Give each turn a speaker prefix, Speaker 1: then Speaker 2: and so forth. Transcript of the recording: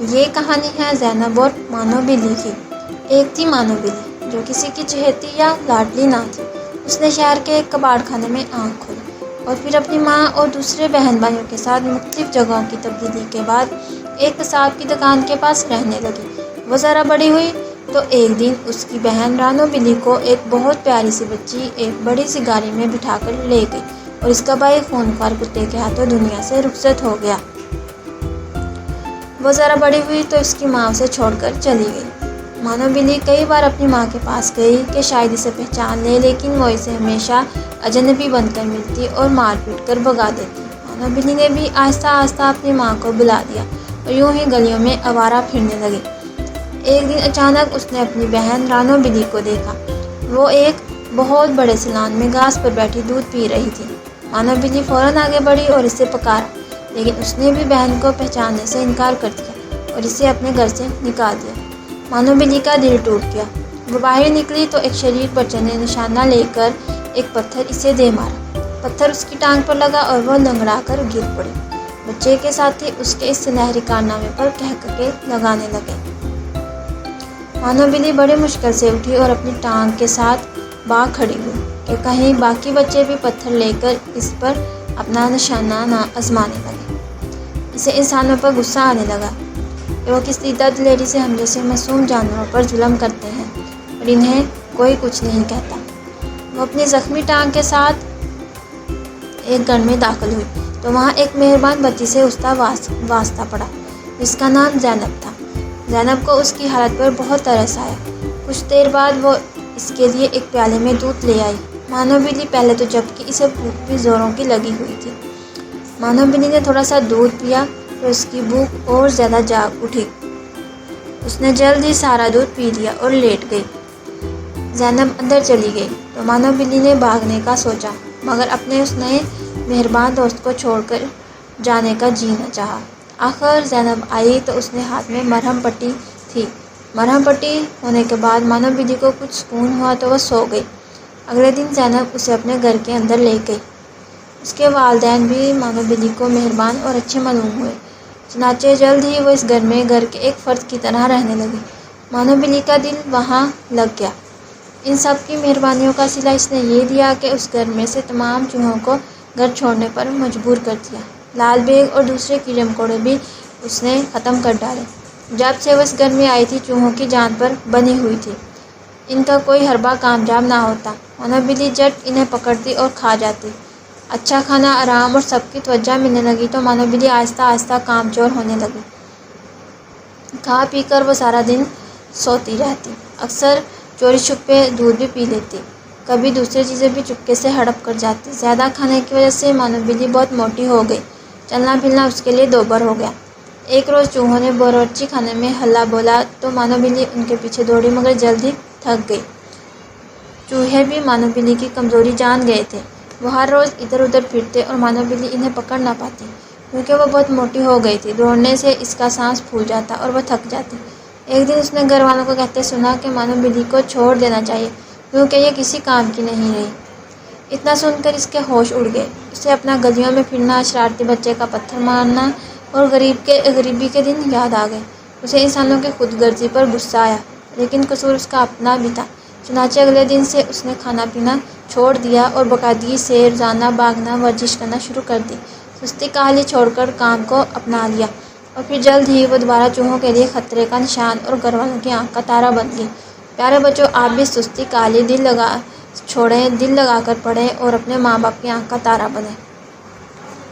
Speaker 1: یہ کہانی ہے زینب اور مانو بلی کی۔ ایک تھی مانو بلی جو کسی کی چہیتی یا لاڈلی نہ تھی۔ اس نے شہر کے ایک کباڑ خانے میں آنکھ کھولی اور پھر اپنی ماں اور دوسرے بہن بھائیوں کے ساتھ مختلف جگہوں کی تبدیلی کے بعد ایک قصاب کی دکان کے پاس رہنے لگی۔ وہ ذرا بڑی ہوئی تو ایک دن اس کی بہن رانو بلی کو ایک بہت پیاری سی بچی ایک بڑی سی گاڑی میں بٹھا کر لے گئی اور اس کا بھائی خونخوار کتے کے ہاتھوں دنیا سے رخصت ہو گیا۔ وہ ذرا بڑی ہوئی تو اس کی ماں اسے چھوڑ کر چلی گئی۔ مانو بلی کئی بار اپنی ماں کے پاس گئی کہ شاید اسے پہچان لے، لیکن وہ اسے ہمیشہ اجنبی بن کر ملتی اور مار پیٹ کر بھگا دیتی۔ مانو بلی نے بھی آہستہ آہستہ اپنی ماں کو بلا دیا اور یوں ہی گلیوں میں آوارہ پھرنے لگی۔ ایک دن اچانک اس نے اپنی بہن رانو بلی کو دیکھا۔ وہ ایک بہت بڑے سیلان میں گھاس پر بیٹھی دودھ پی رہی تھی۔ مانو بلی فوراً آگے بڑھی اور اسے پکارا، لیکن اس نے بھی بہن کو پہچاننے سے انکار کر دیا اور اسے اپنے گھر سے نکال دیا۔ مانو بلی کا دل ٹوٹ گیا۔ وہ باہر نکلی تو ایک شریر بچے نے نشانہ لے کر ایک پتھر اسے دے مارا۔ پتھر اس کی ٹانگ پر لگا اور وہ لنگڑا کر گر پڑی۔ بچے کے ساتھی اس کے اس سنہری کارنامے پر کہکہے لگانے لگے۔ مانو بلی بڑی مشکل سے اٹھی اور اپنی ٹانگ کے ساتھ بھاگ کھڑی ہوئی کہ کہیں باقی بچے بھی پتھر لے کر اس پر اپنا نشانہ نہ آزمانے لگے۔ اسے انسانوں پر غصہ آنے لگا کہ وہ کس سیدھا دلیری سے ہم جیسے معصوم جانوروں پر ظلم کرتے ہیں اور انہیں کوئی کچھ نہیں کہتا۔ وہ اپنی زخمی ٹانگ کے ساتھ ایک گھر میں داخل ہوئی تو وہاں ایک مہربان بچی سے اس کا واسطہ پڑا جس کا نام زینب تھا۔ زینب کو اس کی حالت پر بہت ترس آیا۔ کچھ دیر بعد وہ اس کے لیے ایک پیالے میں دودھ لے آئی۔ مانو بلی پہلے تو جبکہ اسے بھوک بھی زوروں کی لگی ہوئی تھی۔ مانو بلی نے تھوڑا سا دودھ پیا تو اس کی بھوک اور زیادہ جاگ اٹھی۔ اس نے جلد ہی سارا دودھ پی لیا اور لیٹ گئی۔ زینب اندر چلی گئی تو مانو بلی نے بھاگنے کا سوچا، مگر اپنے اس نئے مہربان دوست کو چھوڑ کر جانے کا جی نہ چاہا۔ آخر زینب آئی تو اس نے ہاتھ میں مرہم پٹی تھی۔ مرہم پٹی ہونے کے بعد مانو بلی کو کچھ سکون ہوا تو وہ سو گئی۔ اگلے دن زینب اسے اپنے گھر کے اندر لے گئی۔ اس کے والدین بھی مانو بلی کو مہربان اور اچھے معلوم ہوئے، چنانچہ جلد ہی وہ اس گھر میں گھر کے ایک فرد کی طرح رہنے لگی۔ مانو بلی کا دل وہاں لگ گیا۔ ان سب کی مہربانیوں کا صلہ اس نے یہ دیا کہ اس گھر میں سے تمام چوہوں کو گھر چھوڑنے پر مجبور کر دیا۔ لال بیگ اور دوسرے کیڑے مکوڑے بھی اس نے ختم کر ڈالے۔ جب سے وہ اس گھر میں آئی تھی چوہوں کی جان پر بنھی ہوئی تھی۔ ان کا کوئی حربہ کامیاب نہ ہوتا۔ مانو بلی جٹ انہیں پکڑتی اور کھا جاتی۔ اچھا کھانا، آرام اور سب کی توجہ ملنے لگی تو مانو بلی آہستہ آہستہ کام چور ہونے لگی۔ کھا پی کر وہ سارا دن سوتی رہتی، اکثر چوری چھپے دودھ بھی پی لیتی، کبھی دوسری چیزیں بھی چپکے سے ہڑپ کر جاتی۔ زیادہ کھانے کی وجہ سے مانو بلی بہت موٹی ہو گئی، چلنا پھرنا اس کے لیے دوبر ہو گیا۔ ایک روز چوہوں نے باورچی خانے میں ہلہ بولا تو مانو بلی ان کے پیچھے دوڑی، مگر جلد ہی تھک گئی۔ چوہے بھی مانو بلی کی کمزوری جان گئے تھے۔ وہ ہر روز ادھر ادھر پھرتے اور مانو بلی انہیں پکڑ نہ پاتی کیونکہ وہ بہت موٹی ہو گئی تھی۔ دوڑنے سے اس کا سانس پھول جاتا اور وہ تھک جاتی۔ ایک دن اس نے گھر والوں کو کہتے سنا کہ مانو بلی کو چھوڑ دینا چاہیے کیونکہ یہ کسی کام کی نہیں رہی۔ اتنا سن کر اس کے ہوش اڑ گئے۔ اسے اپنا گلیوں میں پھرنا، شرارتی بچے کا پتھر مارنا اور غریبی کے دن یاد آ گئے۔ اسے انسانوں کی خود غرضی پر غصہ آیا، لیکن قصور اس کا اپنا بھی تھا۔ چنانچہ اگلے دن سے اس نے کھانا پینا چھوڑ دیا اور باقاعدگی سے روزانہ بھاگنا، ورزش کرنا شروع کر دی۔ سستی کاہلی چھوڑ کر کام کو اپنا لیا اور پھر جلد ہی وہ دوبارہ چوہوں کے لیے خطرے کا نشان اور گھر والوں کی آنکھ کا تارا بن گئی۔ پیارے بچوں، آپ بھی سستی کاہلی دل لگا کر پڑھیں اور اپنے ماں باپ کی آنکھ کا تارا بنیں۔